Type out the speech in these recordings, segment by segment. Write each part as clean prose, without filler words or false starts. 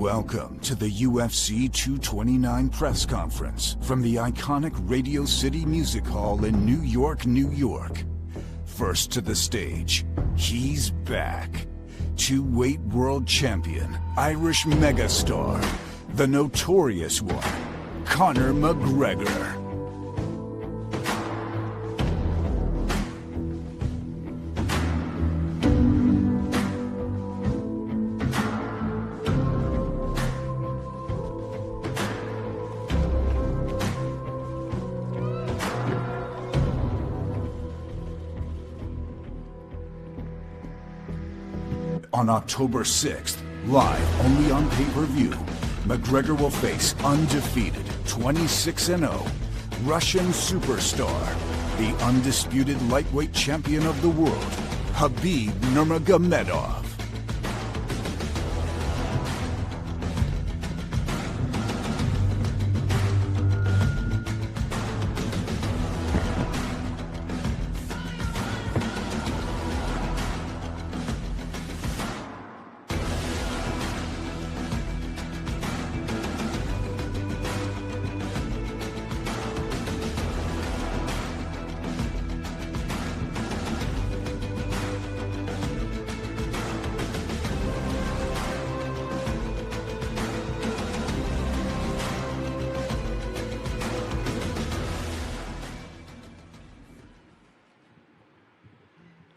Welcome to the UFC 229 press conference from the iconic Radio City Music Hall in New York, New York. First to the stage, he's back. Two-weight world champion, Irish megastar, the notorious one, Conor McGregor. On October 6th, live only on pay-per-view, McGregor will face undefeated 26-0 Russian superstar, the undisputed lightweight champion of the world, Khabib Nurmagomedov.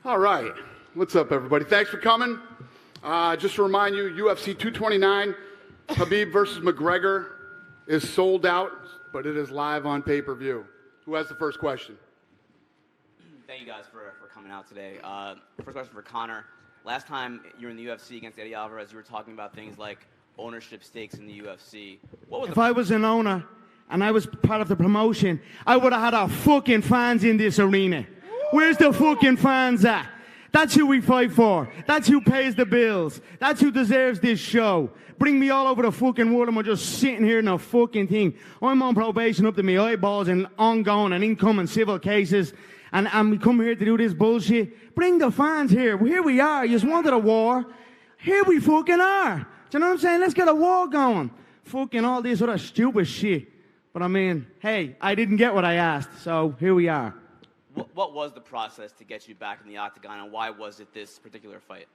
All right, what's up, everybody? Thanks for coming. Just to remind you, UFC 229, Khabib versus McGregor is sold out, but it is live on pay-per-view. Who has the first question? Thank you guys for coming out today. First question for Conor. Last time you were in the UFC against Eddie Alvarez, you were talking about things like ownership stakes in the UFC. If I was an owner and I was part of the promotion, I would have had our fucking fans in this arena. Where's the fucking fans at? That's who we fight for. That's who pays the bills. That's who deserves this show. Bring me all over the fucking world and we're just sitting here in a fucking thing. I'm on probation up to my eyeballs and ongoing and incoming civil cases. And we come here to do this bullshit. Bring the fans here. Here we are. You just wanted a war. Here we fucking are. Do you know what I'm saying? Let's get a war going. Fucking all this other stupid shit. But I mean, hey, I didn't get what I asked. So here we are. What was the process to get you back in the octagon, and why was it this particular fight?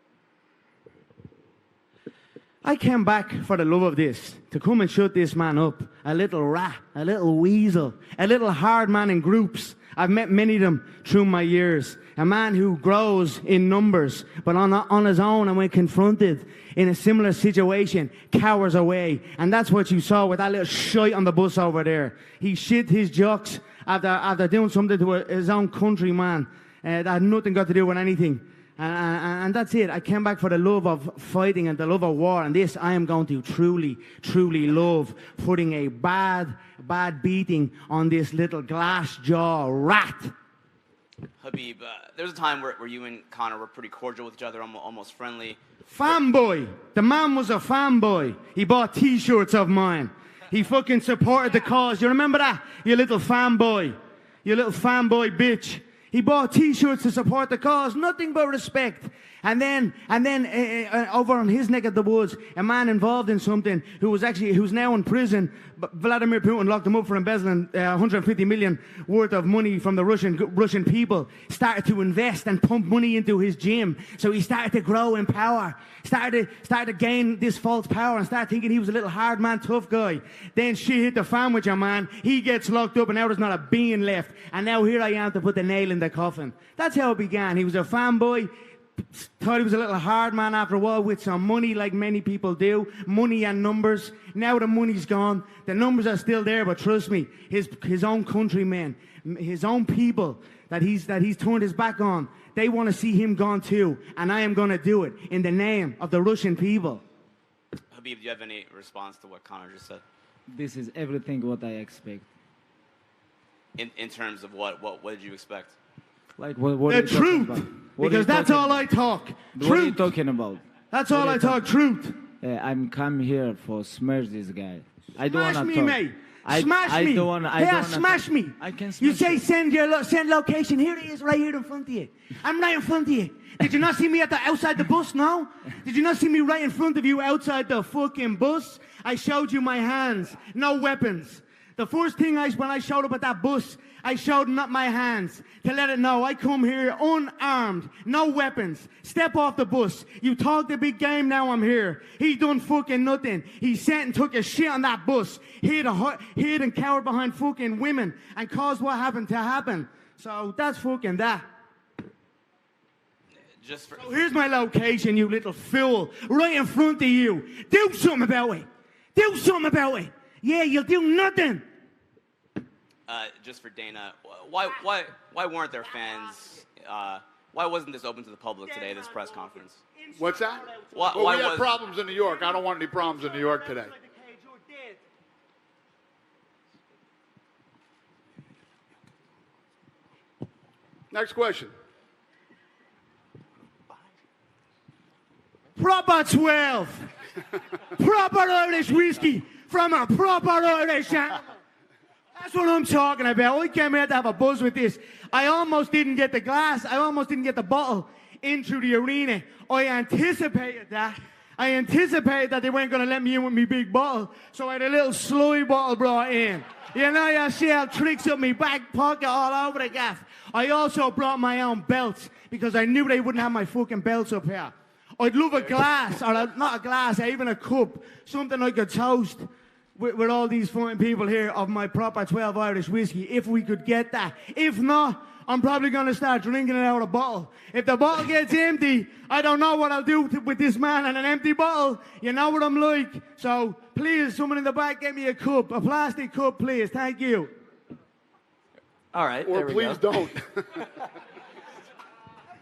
I came back for the love of this, to come and shut this man up. A little rat, a little weasel, a little hard man in groups. I've met many of them through my years. A man who grows in numbers, but on his own, and when confronted in a similar situation, cowers away. And that's what you saw with that little shite on the bus over there. He shit his jocks after doing something to his own countryman that had nothing got to do with anything. And that's it. I came back for the love of fighting and the love of war. And this I am going to truly, truly love, putting a bad beating on this little glass jaw rat. Khabib, there was a time where you and Conor were pretty cordial with each other, almost friendly. Fanboy. The man was a fanboy. He bought T-shirts of mine. He fucking supported the cause. You remember that? You little fanboy. You little fanboy bitch. He bought T-shirts to support the cause. Nothing but respect. And then over on his neck of the woods, a man involved in something who's now in prison. But Vladimir Putin locked him up for embezzling 150 million worth of money from the Russian people. Started to invest and pump money into his gym. So he started to grow in power. Started to gain this false power and started thinking he was a little hard man, tough guy. Then shit hit the fan with your man. He gets locked up and now there's not a bean left. And now here I am to put the nail in the coffin. That's how it began. He was a fanboy. Thought he was a little hard man after a while with some money, like many people do. Money and numbers. Now the money's gone. The numbers are still there, but trust me, his own countrymen, his own people that he's turned his back on, they want to see him gone too. And I am going to do it in the name of the Russian people. Khabib, do you have any response to what Conor just said? This is everything what I expect. In terms of what did you expect? Like what the truth, because that's all I talk. What are you talking about? That's all I talk. Truth. I'm come here for smash this guy. I don't Smash wanna me, talk. mate. Smash me. Smash me. I can You smash say you. send location. Here it is, right here in front of you. I'm right in front of you. Did you not see me outside the bus? No. Did you not see me right in front of you outside the fucking bus? I showed you my hands, no weapons. The first thing when I showed up at that bus, I showed not my hands to let it know I come here unarmed, no weapons. Step off the bus. You talk the big game, now I'm here. He done fucking nothing. He sat and took a shit on that bus, hid and cowered behind fucking women and caused what happened to happen. So that's fucking that. Just for, So here's my location, you little fool, right in front of you. Do something about it. Do something about it. Yeah, you'll do nothing. just for Dana, why weren't there fans? Why wasn't this open to the public today, this press conference? What's that? Why We had problems in New York. I don't want any problems in New York today. Next question. Proper 12. Proper Irish whiskey from a proper Irish animal. That's what I'm talking about. I came here to have a buzz with this. I almost didn't get the glass. I almost didn't get the bottle into the arena. I anticipated that. I anticipated that they weren't going to let me in with my big bottle. So I had a little slurry bottle brought in. You know, you see how tricks up my back pocket all over the gaff. I also brought my own belts because I knew they wouldn't have my fucking belts up here. I'd love a glass, or not a glass, even a cup, something I could toast with all these fine people here of my proper 12 Irish whiskey, if we could get that. If not, I'm probably going to start drinking it out of a bottle. If the bottle gets empty, I don't know what I'll do with this man and an empty bottle. You know what I'm like. So please, someone in the back, get me a cup, a plastic cup, please. Thank you. All right, or please don't.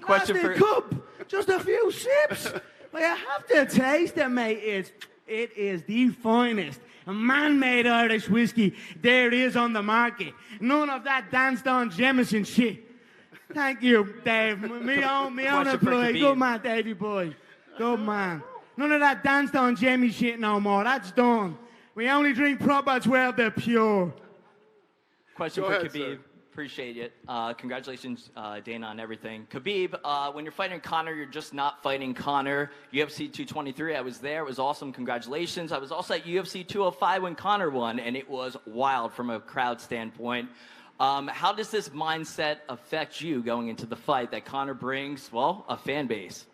Question for cup, just a few sips. But you have to taste it, mate. It is the finest man-made Irish whiskey there is on the market. None of that danced-on Jameson shit. Thank you, Dave. Me own employee. Good man, Davey boy. Good man. None of that danced-on Jamie shit no more. That's done. We only drink proper 12, they're pure. Question Go for ahead, Khabib. sir. Appreciate it. Congratulations, Dana, on everything. Khabib, when you're fighting Conor, you're just not fighting Conor. UFC 223, I was there. It was awesome. Congratulations. I was also at UFC 205 when Conor won, and it was wild from a crowd standpoint. How does this mindset affect you going into the fight that Conor brings, well, a fan base?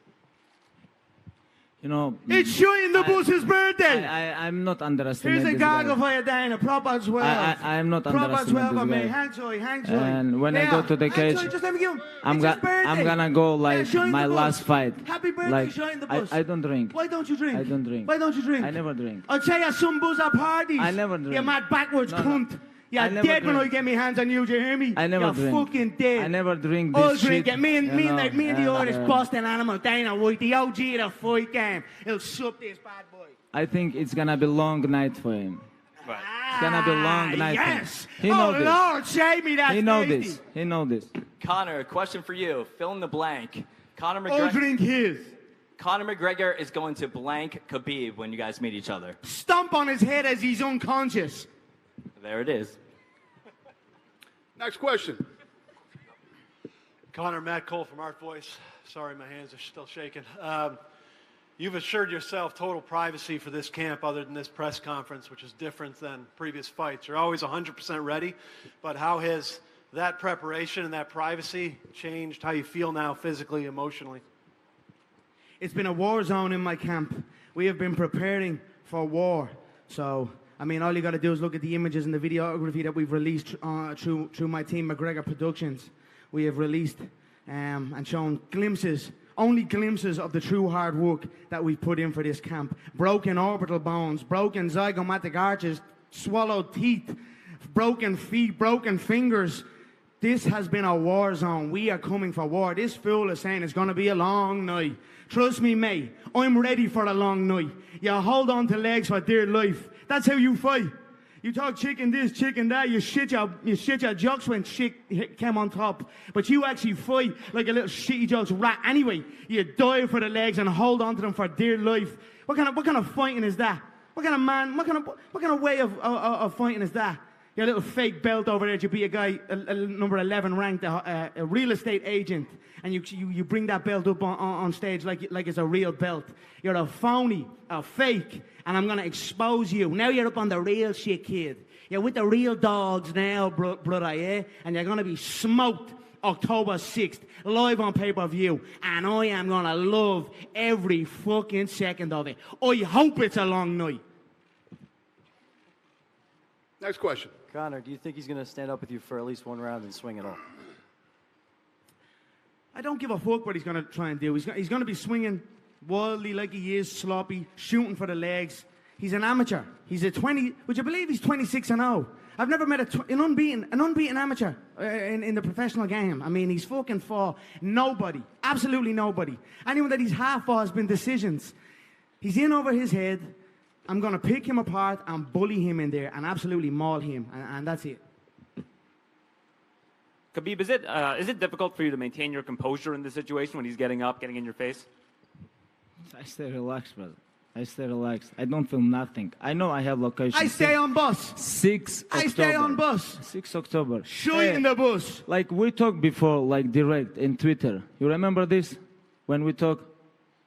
You know, It's showing the boss's birthday. I'm not underestimating Here's a this goggle guy. for you, Dana. Proper 12. I'm not Proper underestimating 12 on this me. guy. Hang joy. And when I go to the cage, just let me give him. I'm It's his birthday. gonna go like Shine my the bus. last fight. Happy birthday, Like shine the bus. I don't drink. Why don't you drink? I don't drink. Why don't you drink? I never drink. I'll tell you some buzz at parties. I never drink. You mad backwards No. cunt. You're I never dead when I drink. get my hands on you, do you hear me? I never You're drink. fucking dead. I never drink this I'll shit. drink it. Me and the Irish and, Boston animal, Dana White, the OG of the fight game. He'll sup this bad boy. I think it's gonna be long night for him. It's gonna be a long night. Yes. He knows this. Lord, save me that. He knows this. He knows this. Conor, a question for you. Fill in the blank. Conor I'll McGregor, drink his. Conor McGregor is going to blank Khabib when you guys meet each other. Stomp on his head as he's unconscious. There it is. Next question. Connor, Matt Cole from Art Voice. Sorry, my hands are still shaking. You've assured yourself total privacy for this camp other than this press conference, which is different than previous fights. You're always 100% ready, but how has that preparation and that privacy changed how you feel now physically, emotionally? It's been a war zone in my camp. We have been preparing for war. So, I mean, all you got to do is look at the images and the videography that we've released through my team, McGregor Productions. We have released and shown glimpses, only glimpses of the true hard work that we've put in for this camp. Broken orbital bones, broken zygomatic arches, swallowed teeth, broken feet, broken fingers. This has been a war zone. We are coming for war. This fool is saying it's going to be a long night. Trust me, mate. I'm ready for a long night. You hold on to legs for dear life. That's how you fight. You talk chicken this, chicken that. You shit your jocks when shit came on top. But you actually fight like a little shitty jokes rat. Anyway, you dive for the legs and hold on to them for dear life. What kind of fighting is that? What kind of man, what kind of way of fighting is that? Your little fake belt over there to be a guy, number 11 ranked, a real estate agent, and you bring that belt up on stage like it's a real belt. You're a phony, a fake, and I'm gonna expose you. Now you're up on the real shit, kid. You're with the real dogs now, brother, yeah? And you're gonna be smoked October 6th, live on pay-per-view, and I am gonna love every fucking second of it. I hope it's a long night. Next question. Conor, do you think he's going to stand up with you for at least one round and swing it all? I don't give a fuck what he's going to try and do. He's going to be swinging wildly like he is, sloppy, shooting for the legs. He's an amateur. He's a 20, would you believe he's 26-0? I've never met an unbeaten amateur in the professional game. I mean, he's fucking fought nobody, absolutely nobody. Anyone that he's half fought has been decisions. He's in over his head. I'm going to pick him apart and bully him in there and absolutely maul him, and that's it. Khabib, is it difficult for you to maintain your composure in this situation when he's getting up, getting in your face? I stay relaxed, brother. I stay relaxed. I don't feel nothing. I know I have location. I stay on bus. 6 October. I stay on bus. 6 October. Shoot in the bus. Like we talked before, like direct in Twitter. You remember this? When we talk?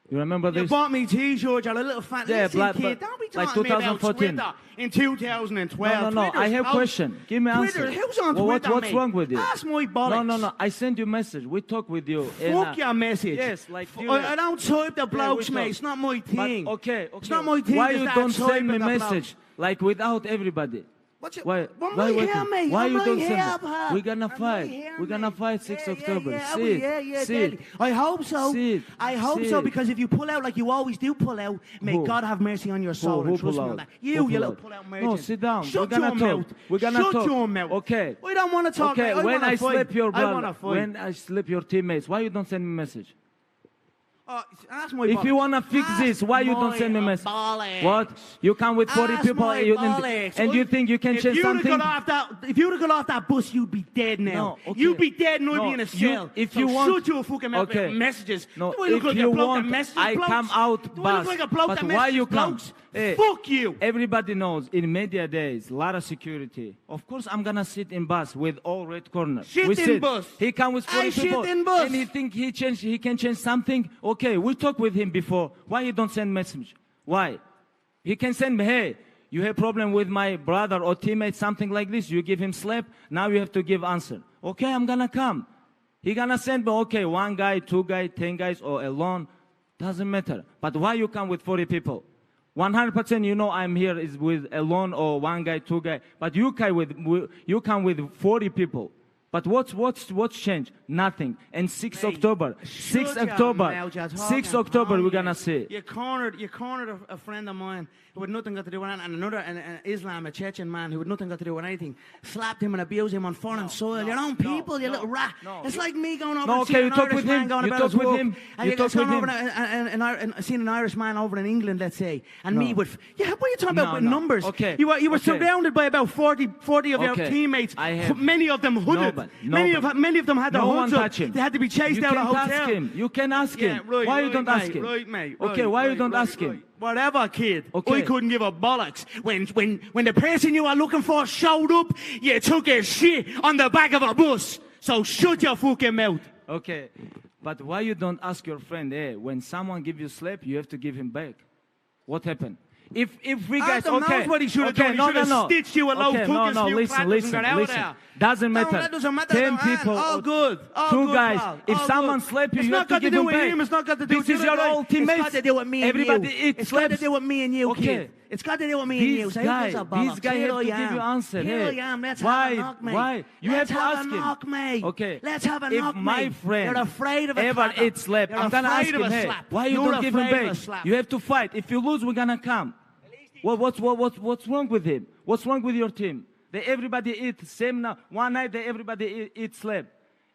You remember this? You bought me T-shirts. You're a little fan. Yeah, Listen, kid, don't be talking like 2014. about Twitter in 2012. No. I have a question. Give me an Twitter. answer. Who's on Twitter, What's wrong with you? That's my bollocks. No. I send you a message. We talk with you. Fuck your message. Yes, like I don't type the blokes, mate. It's not my thing. But, okay. It's not my thing. Why you don't send me a message like without everybody? Why you don't send it? We're gonna fight. We're gonna fight 6 October. See. I hope so. I hope so, it. because if you pull out like you always do pull out, may God have mercy on your soul. Who And trust pull me on out? that. You little out? pull out merchant. No, sit down. Shut We're gonna your talk. mouth. We're gonna Shut talk. your mouth. Okay. We don't want to talk. Okay. When I slip your I want brother, to fight. when I slip your teammates, why you don't send me a message? That's my If you want to fix this, why you don't send me a message? What? You come with 40 people and you think you can change something? If you would have got off that bus, you'd be dead now. No, okay. You'd be dead and I'd be in a cell. If you want... Shut your fucking mouth with messages. No, Do I look if like you a bloke want, that messages I blokes? come out Do I bus. look like a bloke But that why you messages come? blokes? Hey, fuck you. Everybody knows in media days, a lot of security. Of course, I'm gonna sit in bus with all red corners. Shit in bus. He come with 40 people. Shit in bus. And he think he can change something. Okay, we talked with him before. Why you don't send message? Why? He can send me, hey, you have problem with my brother or teammate, something like this. You give him slap. Now you have to give answer. Okay, I'm gonna come. He gonna send me, okay, 1 guy, 2 guys, 10 guys, or alone. Doesn't matter. But why you come with 40 people? 100% you know I'm here is with alone or 1 guy, 2 guys. But you come with 40 people. But what's changed? Nothing. And 6 October, 6 October, we're gonna see. You cornered a friend of mine who had nothing got to do with it, and another an Islam, a Chechen man who had nothing got to do with anything, slapped him and abused him on foreign soil. Your own people, you little rat. It's like me going over and seeing an Irish man going about his work. And seeing an Irish man over in England, let's say, and me with, what are you talking about with numbers? Okay. You were surrounded by about 40 of your teammates, many of them hooded. Many of them had their hoods up. They had to be chased out of the hotel. You can ask him. Why you don't ask him? Right, mate. Okay, why you don't ask him? Whatever, kid. Okay. I couldn't give a bollocks. When the person you were looking for showed up, you took a shit on the back of a bus. So shut your fucking mouth. Okay, but why you don't ask your friend, hey, when someone give you slap, you have to give him back? What happened? If we guys, Adam knows what he should have done. He should have stitched you a low listen. Doesn't matter. That doesn't matter. 10 people. All good. 2 guys. If someone slap you, you have to give him back. It's not got to do with This is your old teammates. It's got to do with me and you. Everybody eats It's got to do with me and you, okay. kid. It's got to do with me and you. This guy has to give you answer. Here I am. Let's have a knock, mate. Why? You have to ask him. Let's have a knock, mate. Okay. Let's have a knock, mate. If my friend you're afraid of a ever eats slap, I'm gonna ask him, hey, why you don't give him back? You have to fight. If you lose, we're gonna come. What's wrong with him? What's wrong with your team? Everybody eat same now. One night everybody eat slap,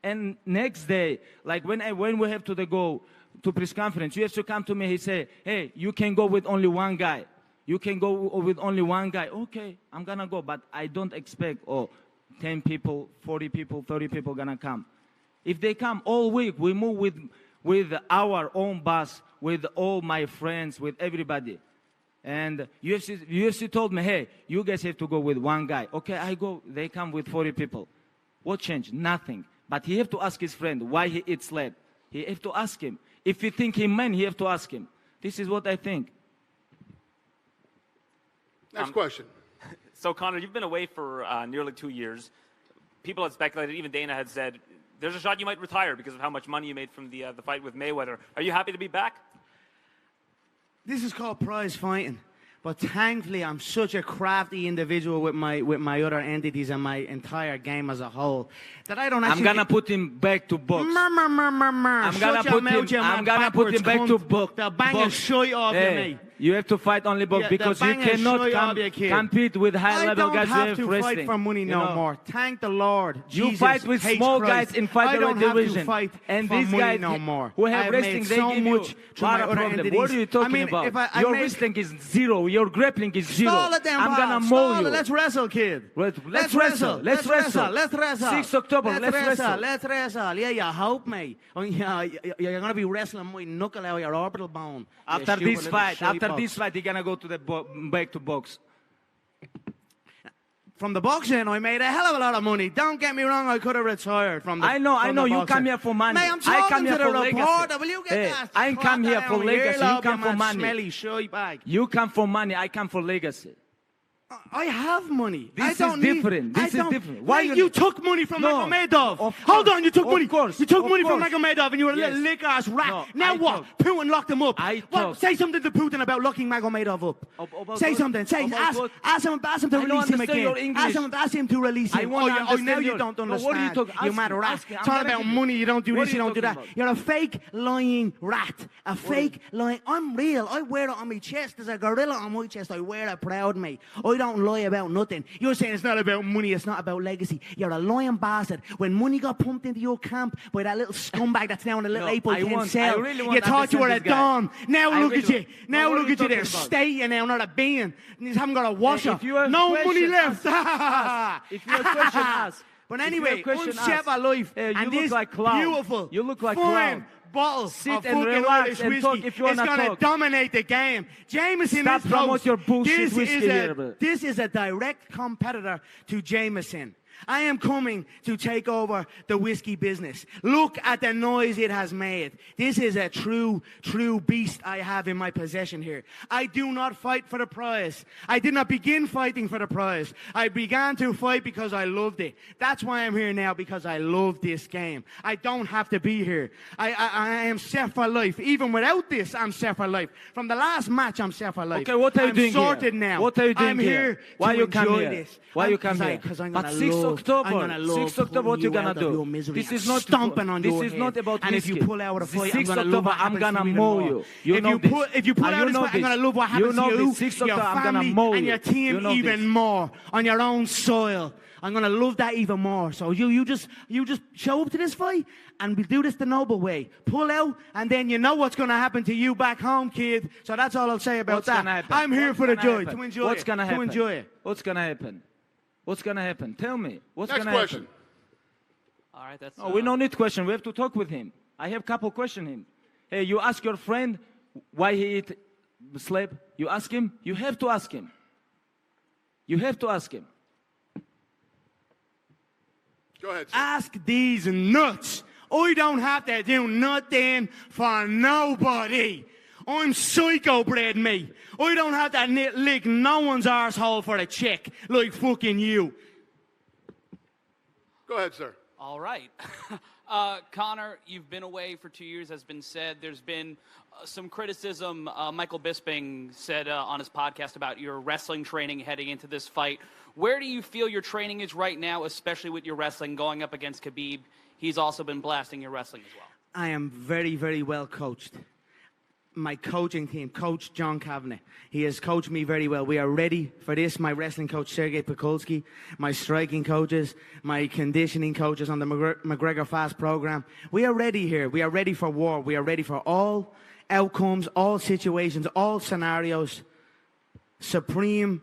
and next day, like when we have to go to press conference, you have to come to me. He say, hey, you can go with only 1 guy. You can go with only 1 guy. Okay, I'm gonna go, but I don't expect 10 people, 40 people, 30 people gonna come. If they come all week, we move with our own bus, with all my friends, with everybody. And UFC told me, hey, you guys have to go with one guy. Okay, I go. They come with 40 people. What changed? Nothing. But he have to ask his friend why he eats slab. He have to ask him. If you think he man, he have to ask him. This is what I think. Next question. So, Conor, you've been away for nearly 2 years. People had speculated, even Dana had said, there's a shot you might retire because of how much money you made from the fight with Mayweather. Are you happy to be back? This is called prize fighting. But thankfully, I'm such a crafty individual with my other entities and my entire game as a whole that I don't actually... I'm gonna put him back to box. I'm gonna put him back to box. They'll bang a shite off you, mate. You have to fight only box because you cannot compete with high-level guys. I don't have to fight for money no more. Thank the Lord. You fight with small guys in featherweight division. And these guys no more. who have wrestling, they give you a lot of problems. What are you talking about? Your wrestling is zero. Your grappling is zero. I'm gonna mow you. Let's wrestle, kid. Let's wrestle. Let's wrestle. Let's wrestle. 6 October. Let's wrestle. Let's wrestle. Yeah, you hope, mate. You're gonna be wrestling my knuckle out your orbital bone. After this fight, you're gonna go to the back to box. From the boxing, I made a hell of a lot of money. Don't get me wrong, I could have retired from the I know. You come here for money. Mate, I'm talking to the reporter. Will you get that? I come here for legacy. You come for money. Smelly shy bag. You come for money. I come for legacy. I have money. This is different. This is different. Why you took money from Nurmagomedov? Hold on, you took money. You took money from Nurmagomedov, and you were a little lick-ass rat. Now what? Putin locked him up. Say something to Putin about locking Nurmagomedov up. Say something. Ask him to release him again. Ask him to release him. Oh, now you don't understand. What are you talking? You mad rat. Talking about money. You don't do this. You don't do that. You're a fake lying rat. A fake lying. I'm real. I wear it on my chest. There's a gorilla on my chest. I wear it proud, mate. I don't lie about nothing. You're saying it's not about money, it's not about legacy. You're a lying bastard. When money got pumped into your camp by that little scumbag that's now in a little April 10 cell, you thought you were a don. Now look at you. Now look at you there. Stay now, not a bean. You haven't got a washer. No money left. If you have a question, ask. But anyway, I'm chef of life. And this beautiful, you look like fine bottle of fucking Irish whiskey is going to dominate the game. Jameson is close. This is a direct competitor to Jameson. I am coming to take over the whiskey business. Look at the noise it has made. This is a true beast I have in my possession here. I do not fight for the prize. I did not begin fighting for the prize. I began to fight because I loved it. That's why I'm here now, because I love this game. I don't have to be here. I am set for life. Even without this, I'm set for life. From the last match, I'm set for life. Okay, what are you doing here? I'm sorted now. What are you doing I'm here Why to you come enjoy here? this. Why you come here? Because I'm but going to 6 love. October. I'm gonna love 6 October, what you gonna do? This is not stomping on your head. This is not about and whiskey. if you pull out a fight, 6 I'm gonna love October, what I'm happens gonna to you mow even you. more. You know this. If you pull out this fight, I'm gonna love what happens to you, 6 your October, I'm gonna family, mow and you. your team even more on your own soil. I'm gonna love that even more. So you just show up to this fight, and we do this the noble way. Pull out, and then you know what's gonna happen to you back home, kid. So that's all I'll say about that. I'm here for the joy, to enjoy it. What's gonna happen? To enjoy it. What's gonna happen? What's gonna happen? Tell me. What's Next gonna question. happen? All right, that's. We don't need question. We have to talk with him. I have a couple questions him. Hey, you ask your friend why he eat slab. You ask him. You have to ask him. You have to ask him. Go ahead, sir. Ask these nuts. I don't have to do nothing for nobody. I'm psycho bred, mate. I don't have to lick no one's arsehole for a check like fucking you. Go ahead, sir. All right. Conor, you've been away for 2 years, has been said. There's been some criticism. Michael Bisping said on his podcast about your wrestling training heading into this fight. Where do you feel your training is right now, especially with your wrestling going up against Khabib? He's also been blasting your wrestling as well. I am very, very well coached. My coaching team, Coach John Kavanagh, he has coached me very well. We are ready for this. My wrestling coach, Sergey Pekulski, my striking coaches, my conditioning coaches on the McGregor Fast program. We are ready here. We are ready for war. We are ready for all outcomes, all situations, all scenarios. Supreme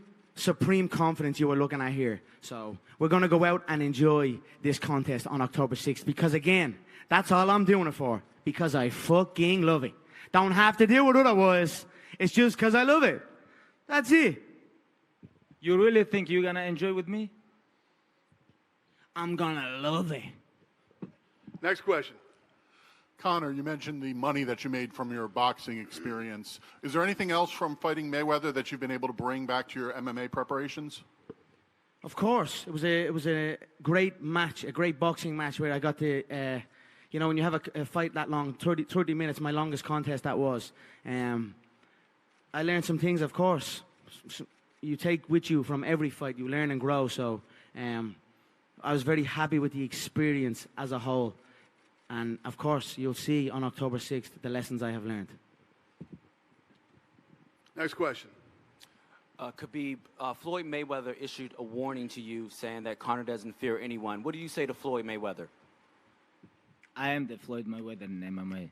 confidence you are looking at here. So we're going to go out and enjoy this contest on October 6th because, again, that's all I'm doing it for, because I fucking love it. Don't have to do it otherwise. It's just because I love it. That's it. You really think you're gonna enjoy with me? I'm gonna love it. Next question. Conor, you mentioned the money that you made from your boxing experience. Is there anything else from fighting Mayweather that you've been able to bring back to your MMA preparations? Of course, it was a great match, a great boxing match where I got to, you know, when you have a fight that long, 30 minutes, my longest contest that was. I learned some things, of course. You take with you from every fight, you learn and grow. So I was very happy with the experience as a whole. And of course, you'll see on October 6th the lessons I have learned. Next question. Khabib, Floyd Mayweather issued a warning to you saying that Conor doesn't fear anyone. What do you say to Floyd Mayweather? I am the Floyd Mayweather in MMA.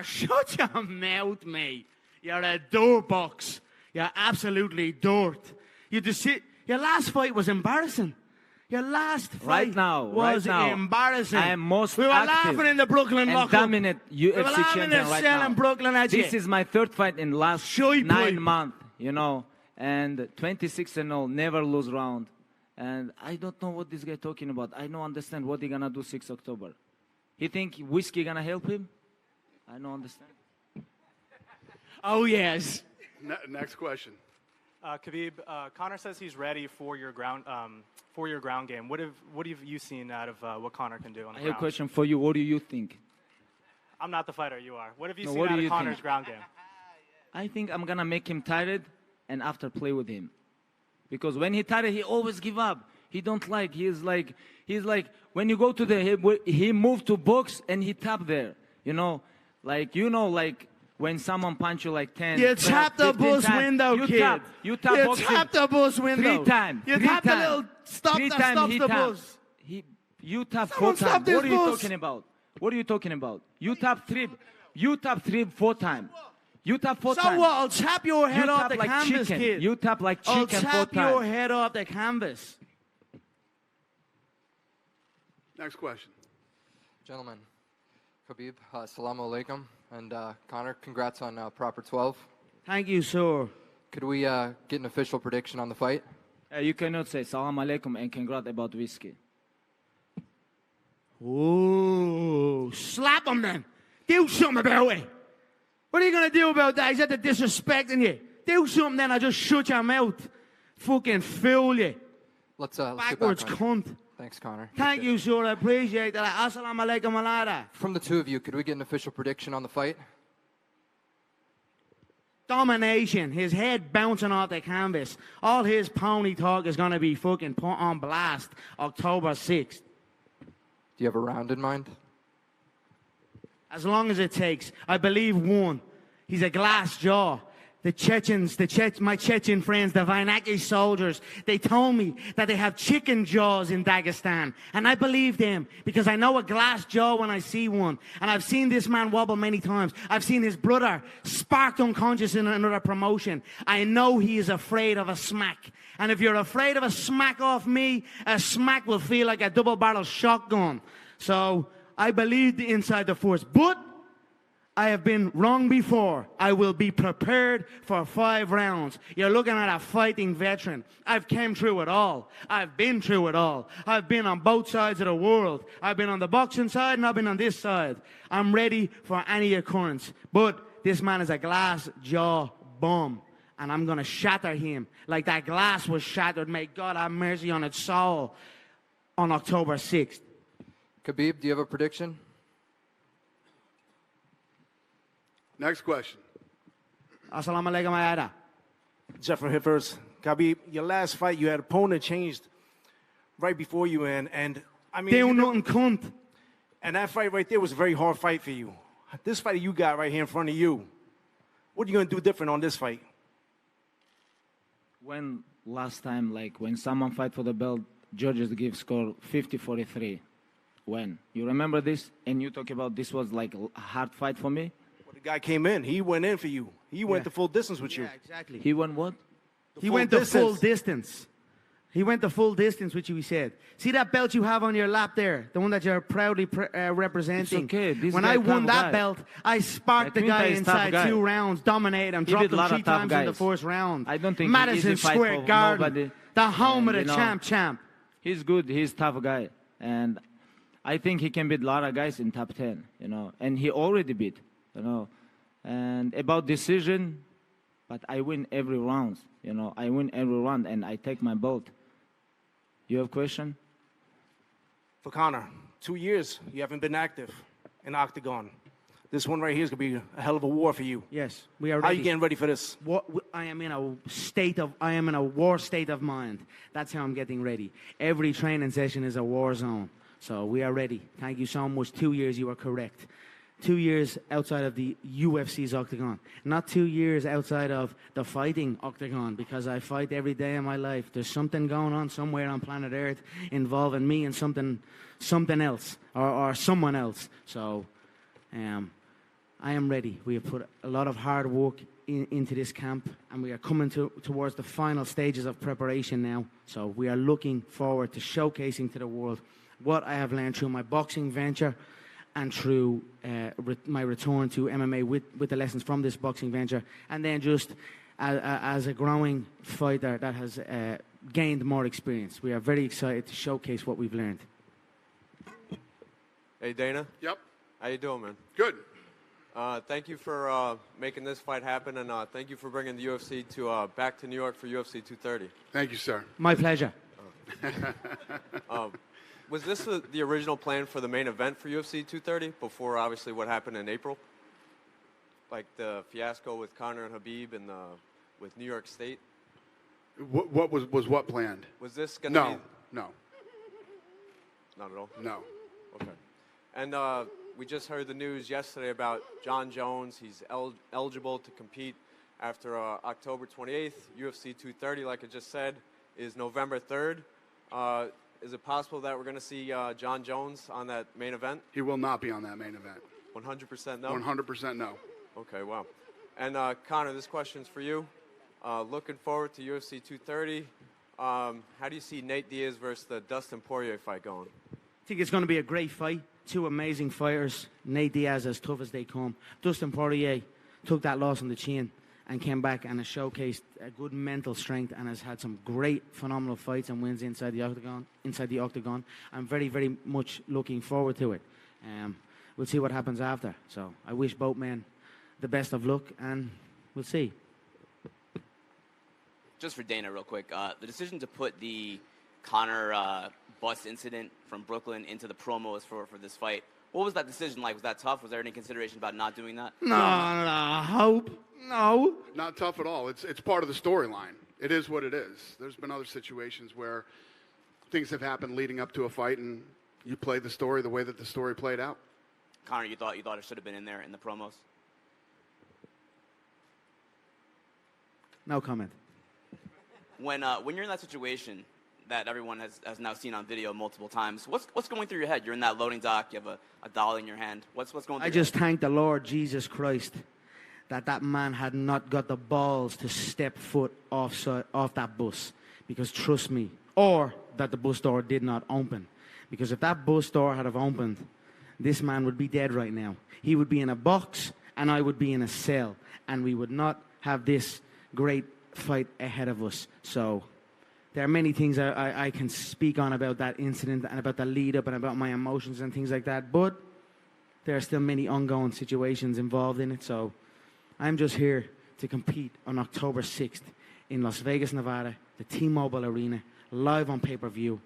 Shut your mouth, mate. You're a dirt box. You're absolutely dirt. You just sit. Your last fight was embarrassing. Your last fight was embarrassing. I am most We were active laughing in the Brooklyn and lockup. dominant We were UFC laughing in champion the right cell now. in Brooklyn at you. This is my third fight in last Shoy 9 boy. months, you know, and 26-0, never lose round. And I don't know what this guy talking about. I don't understand what he gonna do 6 October. He think whiskey gonna help him? I don't understand. Oh, yes. Next question. Khabib, Conor says he's ready for your ground game. What have you seen out of what Conor can do on the I have ground? a question for you. What do you think? I'm not the fighter, you are. What have you No, seen what out do of you Conor's think? ground game? I think I'm gonna make him tired and after play with him. Because when he tired, he always give up. He don't like, he's like, when you go to he moved to box and he tap there. You know, like when someone punch you like 10, You 12, tap the 15 bus times, window, you kid. Tap, you tap boxing tap the bus window. 3 times. You 3 tap the times. little stop 3 that times stops he the tap. bus. You tap Someone 4 stop times. this What are you bus. talking about? What are you talking about? You tap 3, 4 times. You tap 4 So times. what? I'll tap your head You off tap the like canvas, chicken. kid. You tap like chicken I'll 4 tap times. your head off the canvas. Next question. Gentlemen, Khabib, assalamu alaikum. And Conor, congrats on Proper 12. Thank you, sir. Could we get an official prediction on the fight? You cannot say salam alaikum and congrats about whiskey. Ooh, slap him then. Do something about it. What are you going to do about that? He's at the disrespecting you. Do something then, I just shut your mouth. Fucking fool you. Let's get Backwards back on it. cunt. Thanks, Conor. Thank you, sir. I appreciate that. Assalamu alaikum alada. From the two of you, could we get an official prediction on the fight? Domination. His head bouncing off the canvas. All his pony talk is going to be fucking put on blast October 6th. Do you have a round in mind? As long as it takes. I believe one. He's a glass jaw. The Chechens, my Chechen friends, the Vainaki soldiers, they told me that they have chicken jaws in Dagestan. And I believe them because I know a glass jaw when I see one. And I've seen this man wobble many times. I've seen his brother sparked unconscious in another promotion. I know he is afraid of a smack. And if you're afraid of a smack off me, a smack will feel like a double-barrel shotgun. So I believe inside the force. But I have been wrong before. I will be prepared for 5 rounds. You're looking at a fighting veteran. I've came through it all. I've been through it all. I've been on both sides of the world. I've been on the boxing side and I've been on this side. I'm ready for any occurrence. But this man is a glass jaw bum. And I'm going to shatter him like that glass was shattered. May God have mercy on its soul on October 6th. Khabib, do you have a prediction? Next question. Assalamu alaikum ayada. Jeffrey Hiffers, Khabib, your last fight, you had opponent changed right before you and I mean... Do nothing, cunt. And that fight right there was a very hard fight for you. This fight you got right here in front of you, what are you going to do different on this fight? When last time, like when someone fight for the belt, judges give score 50-43. When? You remember this? And you talk about this was like a hard fight for me? Well, the guy came in. He went in for you. He went the full distance with you. Yeah, exactly. He went what? He went the full distance. He went the full distance with you, he said. See that belt you have on your lap there? The one that you're proudly representing? It's okay. This when guy I won tough that guy. belt, I sparked the guy inside 2 rounds, dominated him, He dropped beat him lot 3 of tough times in the guys. first round. I don't think Madison easy fight Square for Garden, nobody. the home of And, the you know, champ. He's good. He's a tough guy. And I think he can beat a lot of guys in top 10, you know. And he already beat, you know. And about decision, but I win every round, you know. I win every round and I take my belt. You have a question? For Conor, 2 years you haven't been active in Octagon. This one right here is going to be a hell of a war for you. Yes, we are ready. How are you getting ready for this? I am in a war state of mind. That's how I'm getting ready. Every training session is a war zone. So we are ready. Thank you so much. 2 years, you are correct. 2 years outside of the UFC's Octagon. Not 2 years outside of the fighting Octagon, because I fight every day of my life. There's something going on somewhere on planet Earth involving me and something else or someone else. So I am ready. We have put a lot of hard work into this camp, and we are coming towards the final stages of preparation now. So we are looking forward to showcasing to the world what I have learned through my boxing venture and through my return to MMA with the lessons from this boxing venture, and then just as a growing fighter that has gained more experience. We are very excited to showcase what we've learned. Hey, Dana. Yep. How you doing, man? Good. Thank you for making this fight happen, and thank you for bringing the UFC back to New York for UFC 230. Thank you, sir. My pleasure. Was this the original plan for the main event for UFC 230 before, obviously, what happened in April? Like the fiasco with Conor and Khabib and with New York State? What was what planned? Was this going to be... No. Not at all? No. Okay. And we just heard the news yesterday about John Jones. He's eligible to compete after October 28th. UFC 230, like I just said, is November 3rd. Is it possible that we're going to see John Jones on that main event? He will not be on that main event. 100% no? 100% no. Okay, wow. And Conor, this question's for you. Looking forward to UFC 230. How do you see Nate Diaz versus the Dustin Poirier fight going? I think it's going to be a great fight. 2 amazing fighters. Nate Diaz as tough as they come. Dustin Poirier took that loss on the chin and came back and has showcased a good mental strength and has had some great, phenomenal fights and wins inside the octagon. I'm very, very much looking forward to it. We'll see what happens after. So I wish both men the best of luck, and we'll see. Just for Dana, real quick, the decision to put the Conor bus incident from Brooklyn into the promos for this fight, what was that decision like? Was that tough? Was there any consideration about not doing that? No. Not tough at all. It's part of the storyline. It is what it is. There's been other situations where things have happened leading up to a fight, and you played the story the way that the story played out. Conor, you thought it should have been in there in the promos? No comment. When you're in that situation that everyone has now seen on video multiple times, what's going through your head? You're in that loading dock. You have a dollar in your hand. What's going through I your just head? thank the Lord Jesus Christ that man had not got the balls to step foot off that bus. Because trust me, or that the bus door did not open. Because if that bus door had have opened, this man would be dead right now. He would be in a box and I would be in a cell. And we would not have this great fight ahead of us. So there are many things I can speak on about that incident and about the lead up and about my emotions and things like that. But there are still many ongoing situations involved in it. So I'm just here to compete on October 6th in Las Vegas, Nevada, the T-Mobile Arena, live on pay-per-view,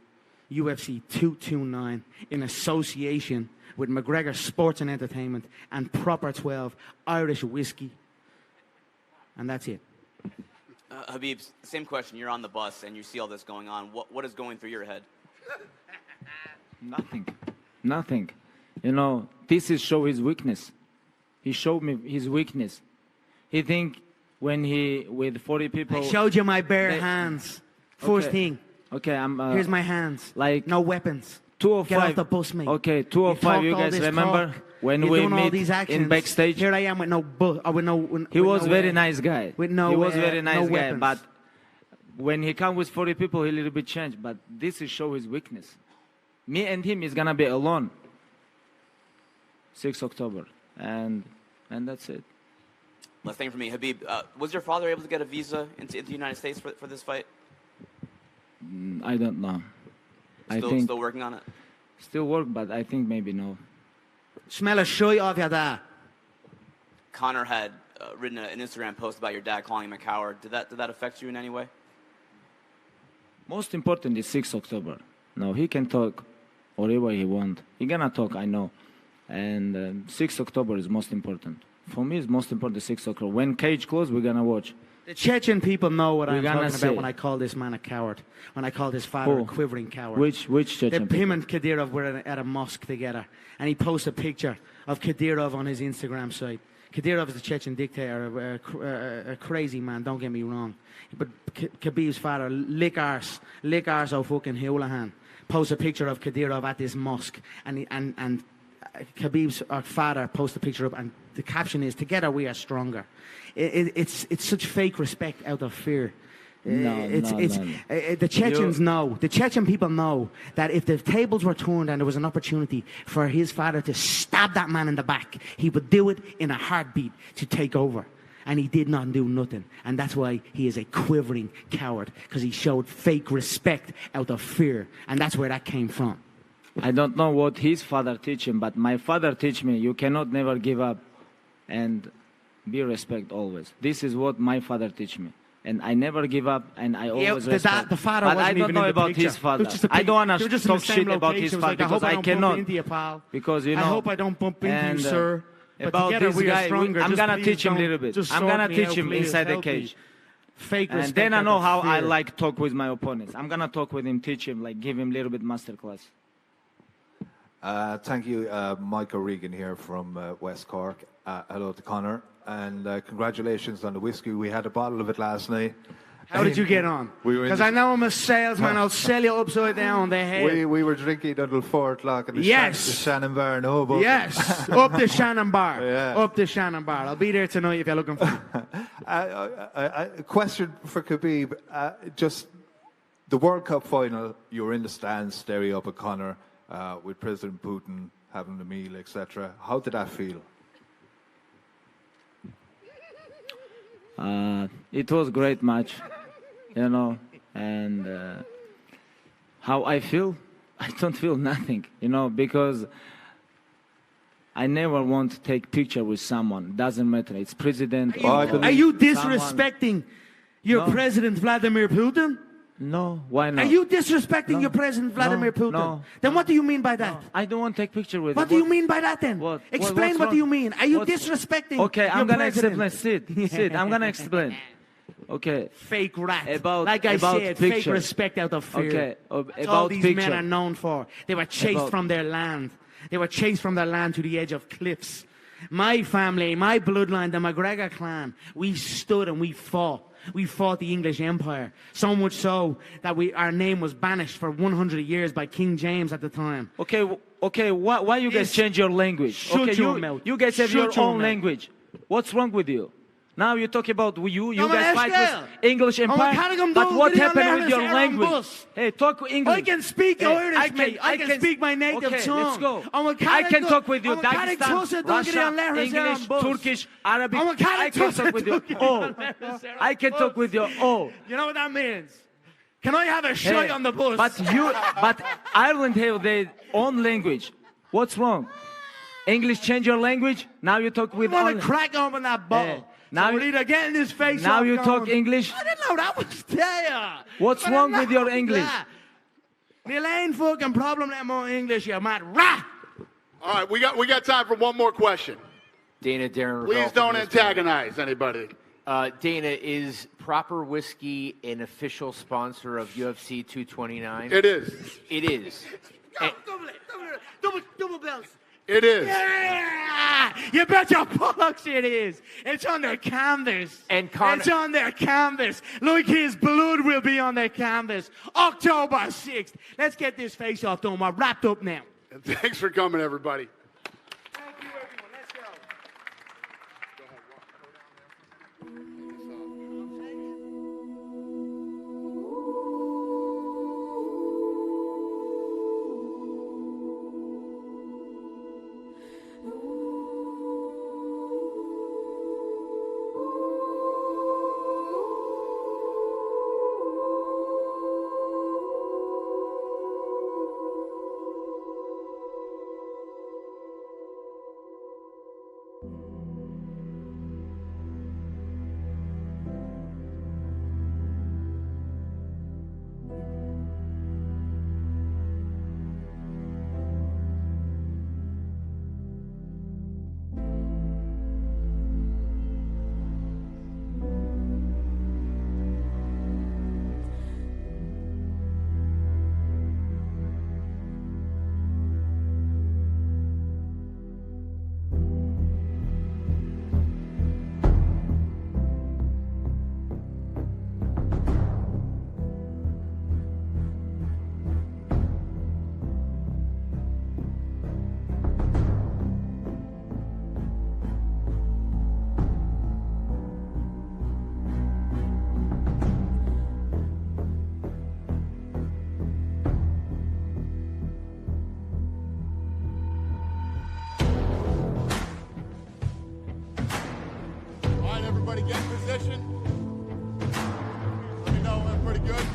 UFC 229, in association with McGregor Sports and Entertainment and Proper 12 Irish Whiskey. And that's it. Khabib, same question. You're on the bus and you see all this going on. What is going through your head? Nothing. You know, this is show his weakness. He showed me his weakness. He think when he with 40 people. I showed you my bare hands. First thing. Okay, here's my hands. Like no weapons. 205. Get off the bus, mate. Okay, 205. You guys remember when we meet in backstage? Here I am with no He was very nice guy. With no. He was very nice guy, weapons. but when he come with 40 people, he a little bit change. But this is show his weakness. Me and him is gonna be alone. 6 October, and that's it. Last thing for me, Khabib, was your father able to get a visa into the United States for this fight? I don't know. Still working on it? Still work, but I think maybe no. Smell a shit off your dad. Conor had written an Instagram post about your dad calling him a coward. Did that affect you in any way? Most important is 6 October. No, he can talk whatever he want. He gonna talk, I know. And 6 October is most important. For me, it's most important 6 October. When cage closed, we're gonna watch. The Chechen people know what I'm talking say. about when I call this man a coward. When I call his father a quivering coward. Which Chechen people? Him and Kadyrov were at a mosque together. And he posted a picture of Kadyrov on his Instagram site. Kadyrov is the Chechen dictator, a crazy man, don't get me wrong. But Khabib's father, lick arse of fucking Houlihan, posts a picture of Kadyrov at this mosque. And Khabib's father posts a picture up, and the caption is, "Together we are stronger." It's such fake respect out of fear. The Chechens know, the Chechen people know that if the tables were turned and there was an opportunity for his father to stab that man in the back, he would do it in a heartbeat to take over. And he did not do nothing. And that's why he is a quivering coward, because he showed fake respect out of fear. And that's where that came from. I don't know what his father teach him, but my father teach me, you cannot never give up and be respect always. This is what my father teach me. And I never give up, and I always respect. The father but wasn't I don't even know in the about picture. his father. Just I don't want to just talk shit about his father, because I cannot. Because, you know. I hope I don't bump into you, sir. But About together this we are guy, stronger. I'm Just going to please teach him a don't- little bit. just I'm sort going to me teach out, him please, inside the help me. cage. Fake And respect then I out know of how I fear. like talk with my opponents. I'm going to talk with him, teach him, like give him a little bit masterclass. Thank you, Michael Regan here from West Cork. Hello to Conor, and congratulations on the whiskey. We had a bottle of it last night. How did you get on? Because I know I'm a salesman. I'll sell you upside down the head. We were drinking until 4 o'clock in the Shannon Bar in Hoboken. Yes, up the Shannon Bar. Yeah. Up the Shannon Bar. I'll be there tonight if you're looking for me. A question for Khabib. Just the World Cup final, you were in the stands staring up at Conor with President Putin having the meal, etc. How did that feel? It was a great match, you know, and how I feel? I don't feel nothing, you know, because I never want to take picture with someone. Doesn't matter. It's president. Are you disrespecting your president, Vladimir Putin? No, why not? Are you disrespecting your president, Vladimir Putin? No. Then what do you mean by that? I don't want to take picture with What him. do you mean by that then? Explain what do you mean. Are you disrespecting Okay, I'm your going to president? explain. Sit. I'm going to explain. Okay. Fake rat. About like I said, picture. fake respect out of fear. Okay, That's about all these picture. men are known for. They were chased from their land. They were chased from their land to the edge of cliffs. My family, my bloodline, the McGregor clan, we stood and we fought. We fought the English Empire. So much so that our name was banished for 100 years by King James at the time. Okay, why you guys change your language? Shut your mouth. You guys have Shut your your own mouth. language. What's wrong with you? Now you talk about you No, guys maar fight Estelle. with English Empire. But what happened with your language? Hey, talk English. I can speak Hey, Irish, mate. I can speak my native okay, tongue. let's go. I'm a I can talk with you. I'm a Catholic Dagestan, Russia, Russia, English, Turkish, Arabic. I can talk with you. Oh, I can talk with you. Oh, You know what that means? Can I have a shot on the bus? But Ireland have their own language. What's wrong? English change your language. Now you talk with. I want to crack open that bottle. now so we're either getting this face now off you going, talk English. I didn't know that was there. What's wrong with your English? There ain't fucking problem that more English, you mad rat. All right, we got time for one more question. Dana, Darren. Please Ravel don't from antagonize anybody. Dana, is Proper Whiskey an official sponsor of UFC 229? It is. It is. Double bells. It is. Yeah! You bet your bollocks it is. It's on their canvas. And Conor, it's on their canvas. Like his blood will be on their canvas. October 6th. Let's get this face off done. We're wrapped up now. And thanks for coming, everybody. Thank you, everyone. Let's go. Everybody get in position. Let me know when we're pretty good.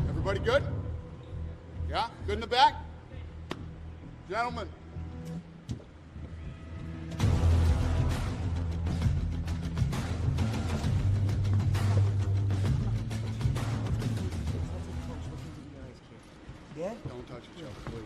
Everybody good? Yeah? Good in the back? Gentlemen. Yeah? Don't touch each other, please.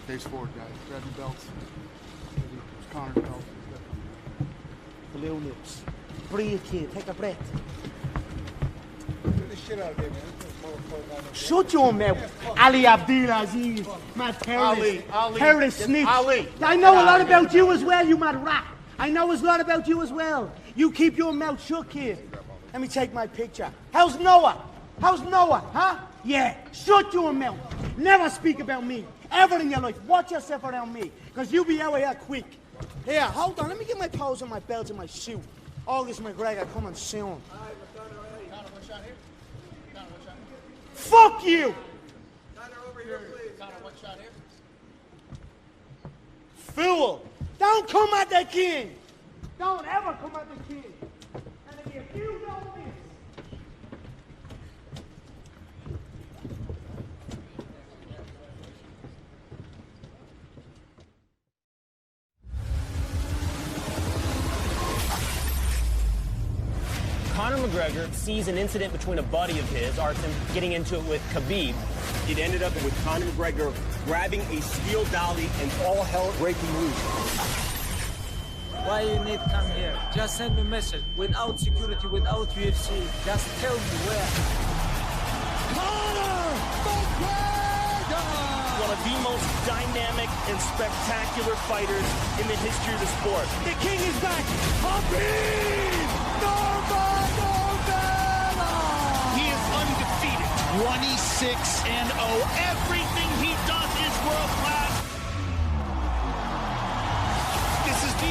Face forward, guys. Grab your belts. It's Conor's belt. Blue lips. Breathe, kid. Take a breath. Get the shit out of here, man. Shut your mouth. Ali Abdulaziz. Mad terrorist. Ali. Terrorist snitch. Ali. I know a lot about you as well, you mad rat. I know a lot about you as well. You keep your mouth shut, kid. Let me take my picture. How's Noah? How's Noah, huh? Yeah, shut your mouth. Never speak about me. Ever in your life. Watch yourself around me. Because you be out here quick. Here, hold on. Let me get my pose and my belt and my suit. August McGregor coming soon. Fuck you! Connor, over here, please. Connor, one shot here. Fool! Don't come at the king! Don't ever come at the king! And if you don't miss... Conor McGregor sees an incident between a buddy of his, Artem, getting into it with Khabib. It ended up with Conor McGregor grabbing a steel dolly and all hell breaking loose. Why you need to come here? Just send me a message. Without security, without UFC, just tell me where. Conor McGregor! One of the most dynamic and spectacular fighters in the history of the sport. The king is back! Khabib Nurmagomedov! He is undefeated. 26-0. Everything